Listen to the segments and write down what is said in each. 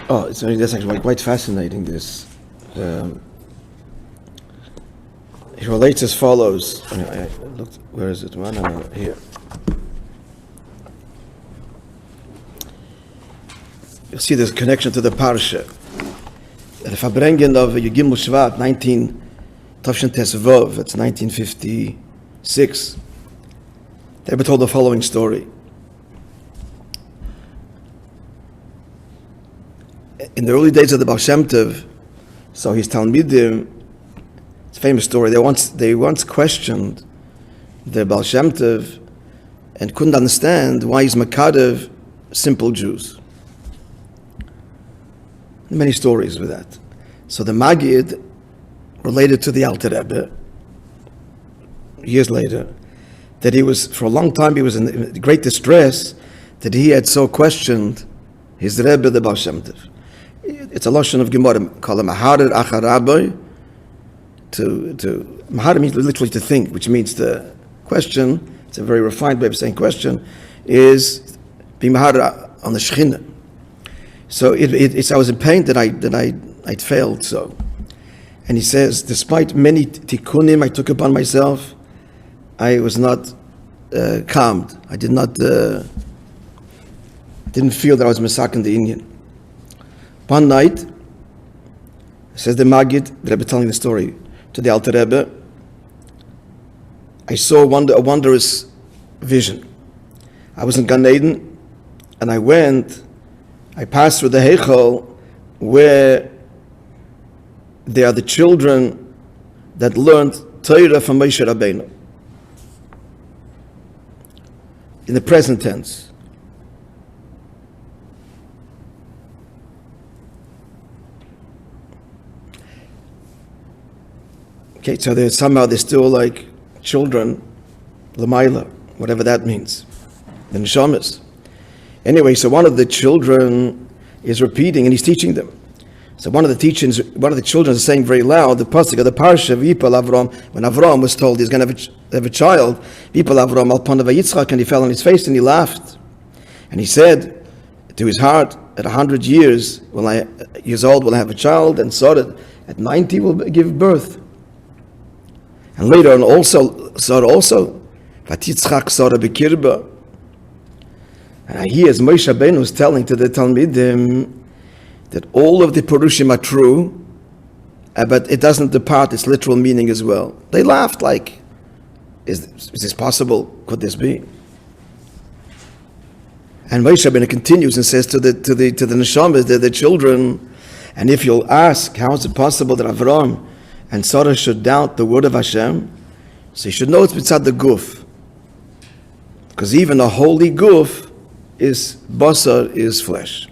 That's actually quite fascinating. This it relates as follows. I looked. Where is it? Here. You'll see this connection to the parsha. The Fabrengen of Yugimel Shvat, 19 Tavshin Tesvov. It's 1956. They were told the following story. In the early days of the Baal Shem Tov, so his Talmidim, it's a famous story. They once questioned the Baal Shem Tov and couldn't understand why he's Makadev simple Jews. Many stories with that. So the Maggid related to the Alter Rebbe years later that he was, for a long time, he was in great distress that he had so questioned his Rebbe, the Baal Shem Tov. It's a lashon of Gemara, called a maharer achar Rabbi. Maharer means literally to think, which means to question. It's a very refined way of saying question. Is being maharer on the Shechina. So I was in pain that I'd failed so. And he says, despite many tikkunim I took upon myself, I was not calmed. I didn't feel that I was masakin the Indian. One night, says the Maggid, the Rebbe telling the story to the Alter Rebbe, I saw a wondrous vision. I was in Gan Eden, and I passed through the Heichal, where they are the children that learned Torah from Moishe Rabbeinu. In the present tense. Okay, so they're still like children, Lamaila, whatever that means, the Neshamas. Anyway, so one of the children is repeating and he's teaching them. So one of the children is saying very loud, the pasuk of the parsha, Vipal Avram, when Avram was told he's going to have a child, Vipal Avram al panav Yitzchak, and he fell on his face and he laughed. And he said to his heart, at 100 years old will I have a child, and Sarah at 90 will give birth. And later on Sarah Vat-Yitzchak Sarah Bekirba. And he, as Moshe Rabbeinu, was telling to the Talmidim that all of the Purushim are true, but it doesn't depart its literal meaning as well. They laughed like, is this possible? Could this be? And Moshe Rabbeinu continues and says to the Neshamas, the children, and if you'll ask, how is it possible that Avram and Sarah should doubt the word of Hashem? So you should know it's mitzad the guf. Because even a holy guf is basar, is flesh.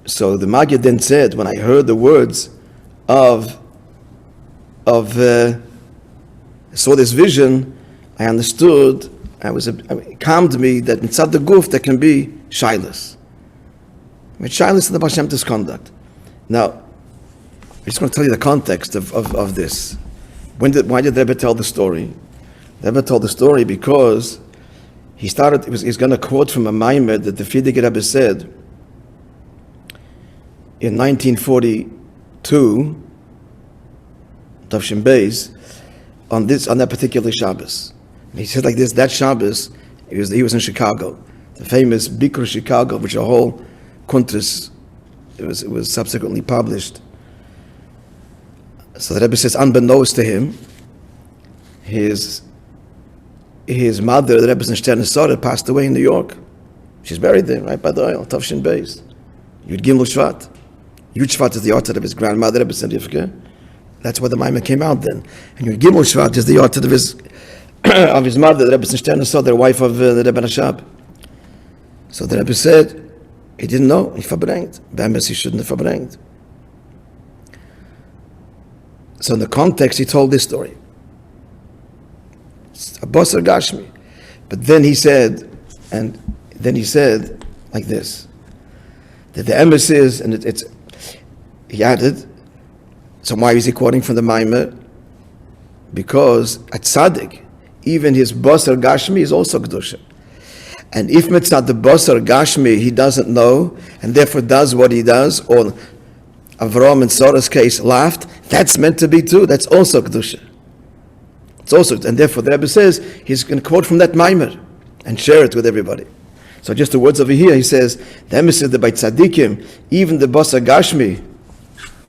So the Maggid then said, when I heard the words saw this vision, I understood, it calmed me that inside the guf there can be shylus. Shylus in the Baal Shem Tov's conduct. Now, I just want to tell you the context of this. Why did the Rebbe tell the story? The Rebbe told the story because he's going to quote from a maimer that the Frierdiker Rebbe said in 1942, Tavshin Beis, on that particular Shabbos. And he said like this, that Shabbos, he was in Chicago, the famous Bikur Chicago, which a whole kuntras, it was subsequently published. So the Rebbe says, unbeknownst to him, his mother, the Rebbe's Nishter Sarah, passed away in New York. She's buried there, right by the oil, Tavshin Beis. Yud Gimel Shvat. Yud Shvat is the order of his grandmother, Rebbe Rivka. That's why the Maimon came out then. And Yud Gimel Shvat is the order of his mother, the Rebbe's Nishter Sarah, the wife of the Rebbe Nashab. So the Rebbe said, he didn't know, he verbrengt. Bemis, he shouldn't have verbrengt. So in the context, he told this story. It's a Basar Gashmi. But then he said like this, that the emes is, and he added, so why is he quoting from the Maimer? Because at Tzaddik, even his Basar Gashmi is also Kedusha. And if mitzad the basar gashmi, he doesn't know, and therefore does what he does, or Avram in Sarah's case laughed, that's meant to be too. That's also kedusha. It's also, and therefore the Rebbe says he's going to quote from that maimer and share it with everybody. So just the words over here, he says, the emphasis that by tzaddikim, even the basar gashmi,